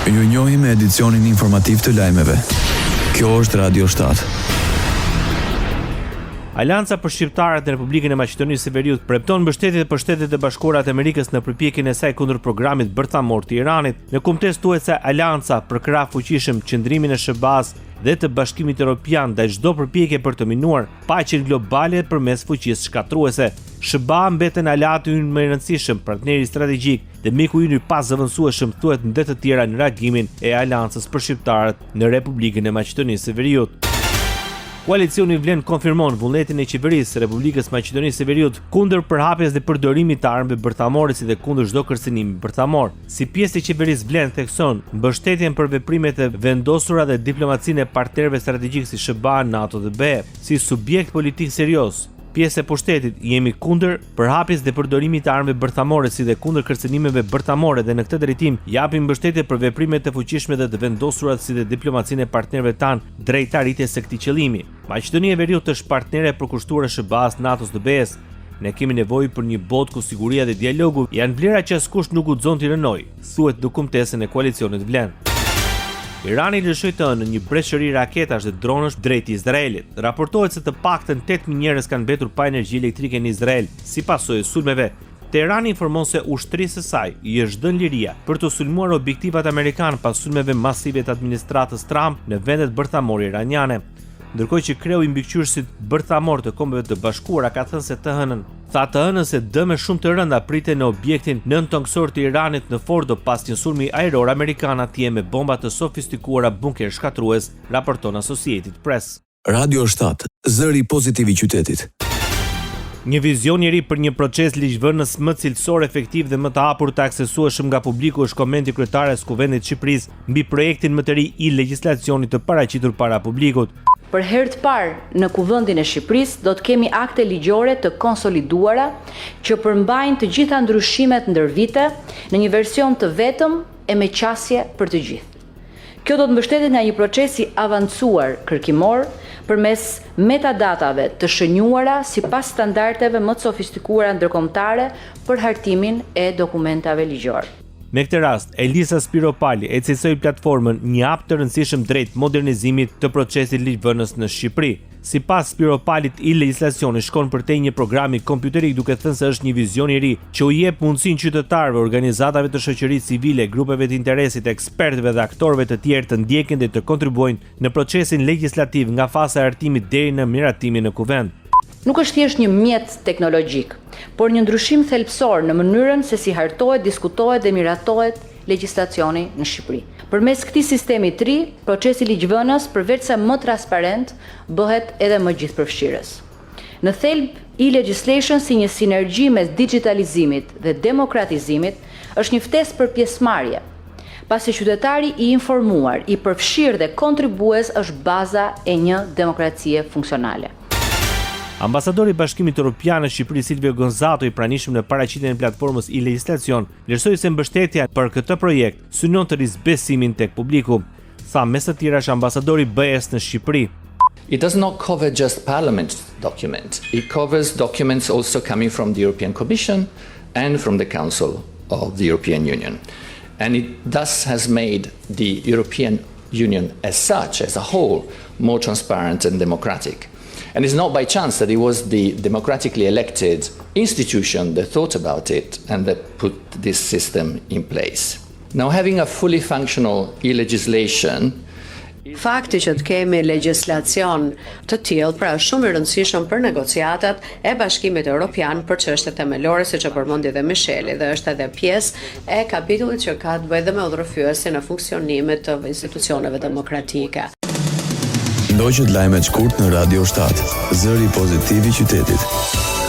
Ju njohim me edicionin informativ të lajmeve. Kjo është Radio 7. Alianca për shqiptarët në Republikën e Maqedonisë së Veriut premton mbështetje për Shtetet e Bashkuara të Amerikës në përpjekjen e saj kundër programit bërthamor të Iranit. Në kumtes thuhet se Alianca për krah fuqishëm qëndrimin e SBA-s dhe të Bashkimit Evropian ndaj çdo përpjekje për të minuar paqen globale përmes fuqisë shkatruese. SBA mbeten aleati ynë më i rëndësishëm, partneri strategjik dhe miku ynë i pazëvendësueshëm, thuhet ndër të tjera në reagimin e Aleancës për shqiptarët në Republikën e Maqedonisë së Veriut. Koalicioni vlen konfirmon vullnetin e qeverisë së Republikës Maqedonisë së Veriut kundër përhapjes dhe përdorimit të armëve bërthamore si dhe kundër çdo kërcënimi bërthamor. Si pjesë e qeverisë vlen thekson mbështetjen për veprimet e vendosura dhe diplomacinë e partnerëve strategjik si SBA, NATO dhe BE. Si subjekt politik serioz, pjesë e pushtetit, jemi kundër përhapjes dhe përdorimit të armëve bërthamore si dhe kundër kërcënimeve bërthamore dhe në këtë drejtim japim mbështetje për veprimet e fuqishme dhe të vendosura si dhe diplomacinë e partnerëve tanë drejt arritjes së këtij qëllimi. Maqedonia e Veriut është partnere e përkushtuar e SBA-s, NATO-s dhe BE-s. Ne kemi nevojë për një botë ku siguria dhe dialogu janë vlera që askush nuk guxon t'i rënojë, thuhet në kumtesën e koalicionit vlen. Irani lëshoi të hënë një breshëri raketash dhe dronësh drejt Izraelit. Raportohet se të paktën 8.000 njerëz kanë mbetur pa energji elektrike në Izrael, si pasojë e sulmeve. Teherani informon se ushtrisë së saj i është dhënë liria për të sulmuar objektivat amerikanë pas sulmeve masive të administratës Trump në vendet bërthamore iraniane. Ndërkohë që kreu i mbikëqyrësit bërthamor të Kombeve të Bashkuara ka thënë se të hënën se dëme shumë të rënda priten në objektin nën toksor të Iranit në Fordo pas një sulmi ajror amerikan atje me bomba të sofistikuara bunker shkatrues, raporton Associated Press. Radio 7, zëri pozitiv i qytetit. Një vizion i ri për një proces ligjvënës më cilësor, efektiv dhe më të hapur të aksesueshëm nga publiku është komenti kryetares Kuvendit të Shqipërisë mbi projektin më të ri i legjislacionit të paraqitur para publikut. Për herë të parë në Kuvendin e Shqipërisë do të kemi akte ligjore të konsoliduara që përmbajnë të gjitha ndryshimet ndër vite në një version të vetëm e me qasje për të gjithë. Kjo do të mbështetet nga një proces i avancuar kërkimor përmes metadatave të shënjuara sipas standardeve më të sofistikuara ndërkombëtare për hartimin e dokumentave ligjor. Në këtë rast, Elisa Spiropali e cilësoi platformën një hap të rëndësishëm drejt modernizimit të procesit ligjvënës në Shqipëri. Sipas Spiropalit, i legjislacioni shkon përtej një programi kompjuterik, duke thënë se është një vizion i ri që u jep mundësinë qytetarëve, organizatave të shoqërisë civile, grupeve të interesit, ekspertëve dhe aktorëve të tjerë të ndjekin dhe të kontribuojnë në procesin legjislativ nga faza e hartimit deri në miratimin në Kuvend. Nuk është thjesht një mjet teknologjik, por një ndryshim thelbësor në mënyrën se si hartohet, diskutohet dhe miratohet legjislacioni në Shqipëri. Përmes këtij sistemi të ri, procesi ligjvënës përveç se më transparent, bëhet edhe më gjithëpërfshirës. Në thelb, e-legislation si një sinergji mes digitalizimit dhe demokratizimit është një ftesë për pjesëmarrje, pasi qytetari i informuar, i përfshirë dhe kontribues është baza e një demokracie funksionale. Ambasadori i Bashkimit Evropian në Shqipëri Silvio Gonzato, i pranishëm në paraqitjen e platformës e-legjislacion, vlerësoi se mbështetja për këtë projekt synon të rrisë besimin tek publiku. Tha mes të tjerash ambasadori i BE-s në Shqipëri. It does not cover just Parliament documents. It covers documents also coming from the European Commission and from the Council of the European Union. And it thus has made the European Union as such, as a whole, more transparent and democratic. And it's not by chance that it was the democratically elected institution that thought about it and that put this system in place. Now, having a fully functional e-legislation, fakti që të kemi legjislacion të tillë pra është shumë i rëndësishëm për negociatat e Bashkimit Evropian për çështjet themelore, siç e përmendi edhe Micheli, dhe është edhe pjesë e kapitullit që ka të bëjë me udhërfyesin e funksionimit të institucioneve demokratike. Ndoqët lajmet shkurt në Radio 7, zëri pozitiv i qytetit.